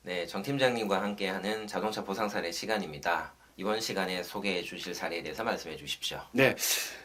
네, 정 팀장님과 함께하는 자동차 보상 사례 시간입니다. 이번 시간에 소개해 주실 사례에 대해서 말씀해 주십시오. 네,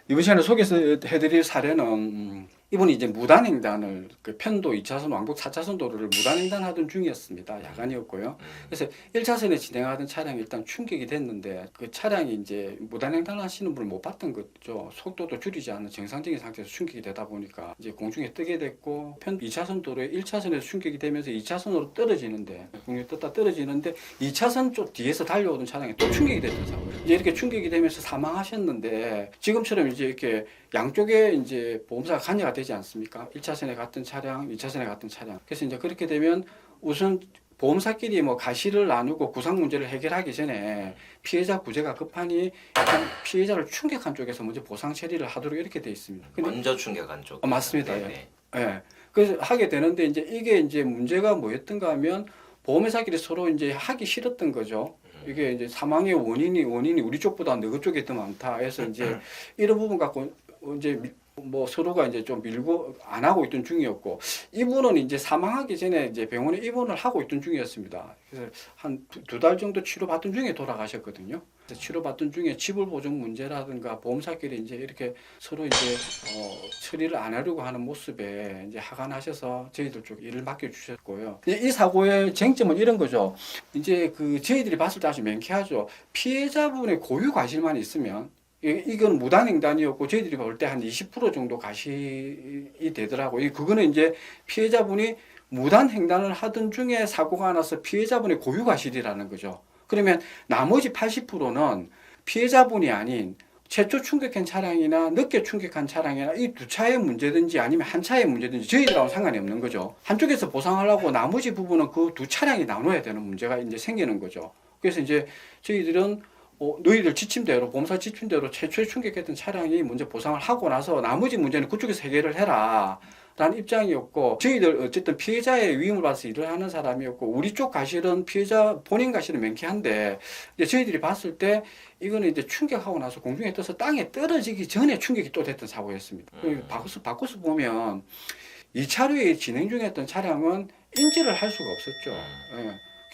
이번 시간에 소개해드릴 사례는 이분이 이제 무단횡단을 그 편도 2차선 왕복 4차선 도로를 무단횡단하던 중이었습니다. 야간이었고요. 그래서 1차선에 진행하던 차량이 일단 충격이 됐는데 그 차량이 이제 무단횡단하시는 분을 못 봤던 거죠. 속도도 줄이지 않는 정상적인 상태에서 충격이 되다 보니까 이제 공중에 뜨게 됐고 편 2차선 도로에 1차선에서 충격이 되면서 2차선으로 떨어지는데 공중에 떴다 떨어지는데 2차선 쪽 뒤에서 달려오던 차량이 또 충격이 됐던 사고예요. 이제 이렇게 충격이 되면서 사망하셨는데 지금처럼 이제 이렇게 양쪽에 이제 보험사가 관여가 되지 않습니까? 1차선에 갔던 차량, 2차선에 갔던 차량. 그래서 이제 그렇게 되면 우선 보험사끼리 뭐 가시를 나누고 구상 문제를 해결하기 전에 피해자 구제가 급하니 약간 피해자를 충격한 쪽에서 먼저 보상 처리를 하도록 이렇게 돼 있습니다. 근데 먼저 충격한 쪽. 맞습니다. 네. 예. 그래서 하게 되는데 이제 이게 이제 문제가 뭐였던가 하면 보험회사끼리 서로 이제 하기 싫었던 거죠. 이게 이제 사망의 원인이 우리 쪽보다 너희 쪽이 더 많다 해서 이제 이런 부분 갖고 이제 뭐 서로가 이제 좀 밀고 안 하고 있던 중이었고 이분은 이제 사망하기 전에 이제 병원에 입원을 하고 있던 중이었습니다. 그래서 한 두 달 정도 치료받던 중에 돌아가셨거든요. 치료받던 중에 지불 보증 문제라든가 보험사끼리 이제 이렇게 서로 이제 처리를 안 하려고 하는 모습에 이제 하관하셔서 저희들 쪽 일을 맡겨주셨고요. 이 사고의 쟁점은 이런 거죠. 이제 그 저희들이 봤을 때 아주 명쾌하죠. 피해자분의 고유 과실만 있으면 이건 무단횡단이었고 저희들이 볼 때 한 20% 정도 가실이 되더라고요. 그거는 이제 피해자분이 무단횡단을 하던 중에 사고가 나서 피해자분의 고유 과실이라는 거죠. 그러면 나머지 80%는 피해자분이 아닌 최초 충격한 차량이나 늦게 충격한 차량이나 이 두 차의 문제든지 아니면 한 차의 문제든지 저희들하고는 상관이 없는 거죠. 한쪽에서 보상하려고 나머지 부분은 그 두 차량이 나눠야 되는 문제가 이제 생기는 거죠. 그래서 이제 저희들은 너희들 지침대로 보험사 지침대로 최초에 충격했던 차량이 먼저 보상을 하고 나서 나머지 문제는 그쪽에서 해결을 해라 라는 입장이었고 저희들 어쨌든 피해자의 위임을 받아서 일을 하는 사람이었고 우리 쪽 가실은 피해자 본인 가실은 명쾌한데 이제 저희들이 봤을 때 이거는 이제 충격하고 나서 공중에 떠서 땅에 떨어지기 전에 충격이 또 됐던 사고였습니다. 바꿔서 보면 2차로에 진행 중이었던 차량은 인지를 할 수가 없었죠.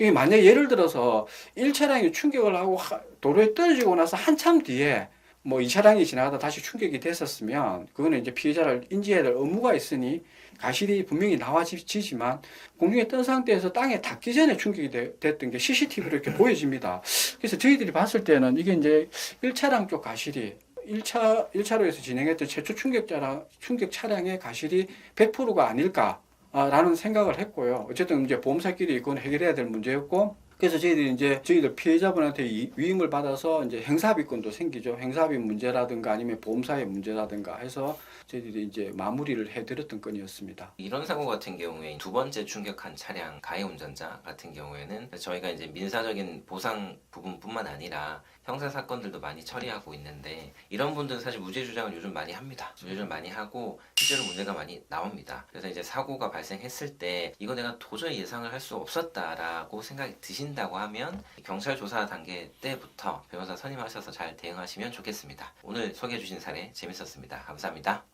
예. 만약 예를 들어서 1차량이 충격을 하고 도로에 떨어지고 나서 한참 뒤에 뭐 2차량이 지나가다 다시 충격이 됐었으면 그거는 이제 피해자를 인지해야 될 의무가 있으니 가실이 분명히 나와지지만 공중에 뜬 상태에서 땅에 닿기 전에 충격이 됐던 게 CCTV로 이렇게 보여집니다. 그래서 저희들이 봤을 때는 이게 이제 1차량 쪽 가실이 1차로에서 진행했던 최초 충격 차량의 가실이 100%가 아닐까 라는 생각을 했고요. 어쨌든 이제 보험사끼리 이건 해결해야 될 문제였고, 그래서 저희들이 이제 저희들 피해자분한테 위임을 받아서 이제 행사비권도 생기죠. 행사비 문제라든가 아니면 보험사의 문제라든가 해서 저희들이 이제 마무리를 해드렸던 건이었습니다. 이런 사고 같은 경우에 두 번째 충격한 차량 가해 운전자 같은 경우에는 저희가 이제 민사적인 보상 부분뿐만 아니라 형사 사건들도 많이 처리하고 있는데 이런 분들은 사실 무죄 주장을 요즘 많이 합니다. 무죄 주장 많이 하고 실제로 문제가 많이 나옵니다. 그래서 이제 사고가 발생했을 때 이거 내가 도저히 예상을 할 수 없었다라고 생각이 드신다고 하면 경찰 조사 단계 때부터 변호사 선임하셔서 잘 대응하시면 좋겠습니다. 오늘 소개해 주신 사례 재밌었습니다. 감사합니다.